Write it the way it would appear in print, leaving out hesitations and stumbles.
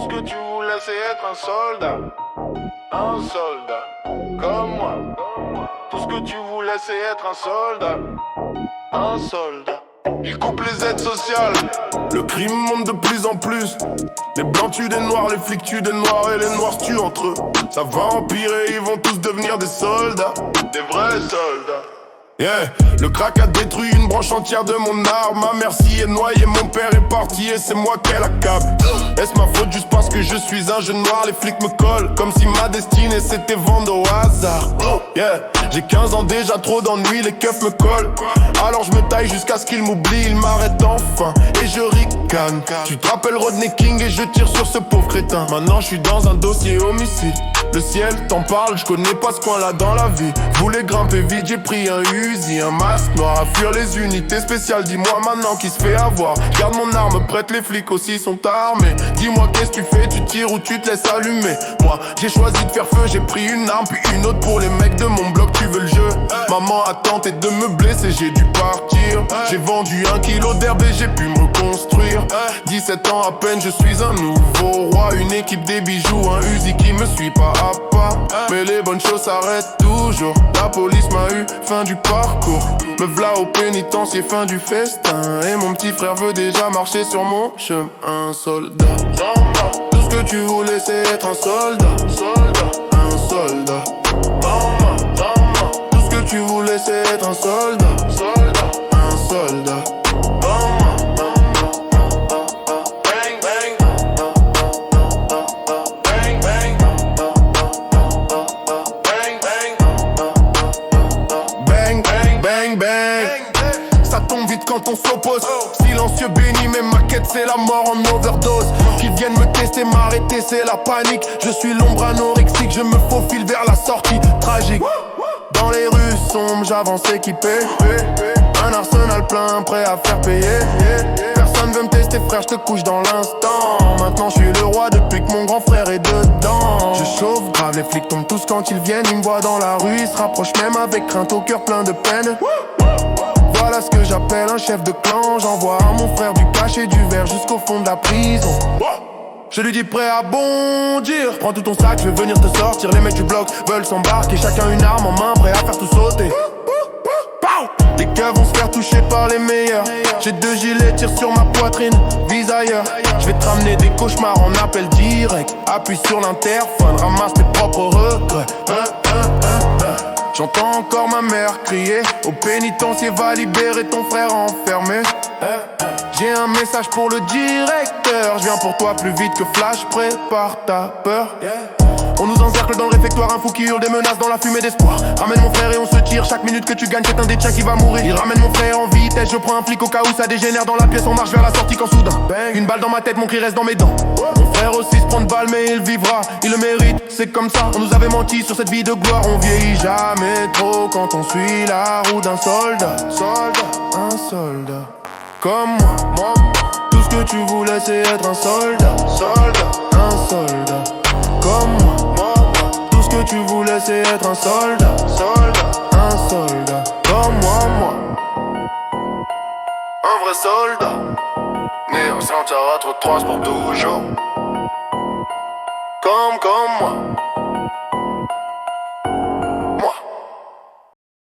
ce que tu voulais c'est être un soldat. Un soldat, comme moi. Tout ce que tu voulais c'est être un soldat. Un soldat. Ils coupent les aides sociales. Le crime monte de plus en plus. Les blancs tuent des noirs, les flics tuent des noirs et les noirs se tuent entre eux. Ça va empirer, ils vont tous devenir des soldats. Des vrais soldats. Yeah. Le crack a détruit une branche entière de mon arbre. Ma mère s'y est noyée, mon père est parti et c'est moi qu'elle accable. Est-ce ma faute juste parce que je suis un jeune noir? Les flics me collent comme si ma destinée c'était vendre au hasard. Yeah. J'ai 15 ans déjà, trop d'ennuis, les keufs me collent. Alors je me taille jusqu'à ce qu'ils m'oublient, ils m'arrêtent enfin et je ricane. Tu te rappelles Rodney King et je tire sur ce pauvre crétin. Maintenant je suis dans un dossier homicide. Le ciel t'en parle, je connais pas ce coin-là dans la vie. Voulais grimper vite, j'ai pris un Uzi, un masque noir à fuir les unités spéciales. Dis-moi maintenant qui se fait avoir. Garde mon arme prête, les flics aussi sont armés. Dis-moi qu'est-ce que tu fais, tu tires ou tu te laisses allumer. Moi j'ai choisi de faire feu, j'ai pris une arme puis une autre pour les mecs de mon bloc. Tu veux le jeu? Maman a tenté de me blesser, j'ai dû partir. J'ai vendu 1 kilo d'herbe et j'ai pu me reconstruire. 17 ans à peine, je suis un nouveau roi. Une équipe, des bijoux, un Uzi qui me suit pas à pas. Mais les bonnes choses s'arrêtent toujours. La police m'a eu, fin du parcours. Me v'là au pénitencier, fin du festin. Et mon petit frère veut déjà marcher sur mon chemin. Un soldat. Tout ce que tu voulais c'est être un soldat. Un soldat. Tout ce que tu voulais c'est être un soldat. Un soldat. Quand on s'oppose, silencieux béni, mais ma quête c'est la mort en overdose. Qu'ils viennent me tester, m'arrêter, c'est la panique. Je suis l'ombre anorexique, je me faufile vers la sortie tragique. Dans les rues sombres, j'avance équipé. Un arsenal plein, prêt à faire payer. Personne veut me tester, frère, je te couche dans l'instant. Maintenant je suis le roi depuis que mon grand frère est dedans. Je chauffe grave, les flics tombent tous quand ils viennent. Ils me voient dans la rue, ils se rapprochent même avec crainte, au cœur plein de peine. Voilà ce que j'appelle un chef de clan. J'envoie à mon frère du cash et du verre jusqu'au fond de la prison. Je lui dis prêt à bondir. Prends tout ton sac, je vais venir te sortir. Les mecs du bloc veulent s'embarquer. Chacun une arme en main, prêt à faire tout sauter. Les keufs vont se faire toucher par les meilleurs. J'ai 2 gilets, tire sur ma poitrine, vise ailleurs. Je vais te ramener des cauchemars en appel direct. Appuie sur l'interphone, ramasse tes propres regrets. J'entends encore ma mère crier. Au pénitencier, va libérer ton frère enfermé. J'ai un message pour le directeur. Je viens pour toi plus vite que Flash, prépare ta peur. On nous encercle dans le réfectoire, un fou qui hurle des menaces dans la fumée d'espoir. Ramène mon frère et on se tire, chaque minute que tu gagnes c'est un des tiens qui va mourir. Il ramène mon frère en vitesse, je prends un flic au cas où ça dégénère dans la pièce. On marche vers la sortie quand soudain, bang, une balle dans ma tête, mon cri reste dans mes dents. Mon frère aussi se prend de balle mais il vivra, il le mérite, c'est comme ça. On nous avait menti sur cette vie de gloire. On vieillit jamais trop quand on suit la roue d'un soldat. Un soldat comme moi. Tout ce que tu voulais c'est être un soldat. Un soldat comme moi. Tout ce que tu voulais c'est être un soldat. Un soldat comme moi. Un vrai soldat, né au cimetière à trop de traces pour toujours. Comme moi.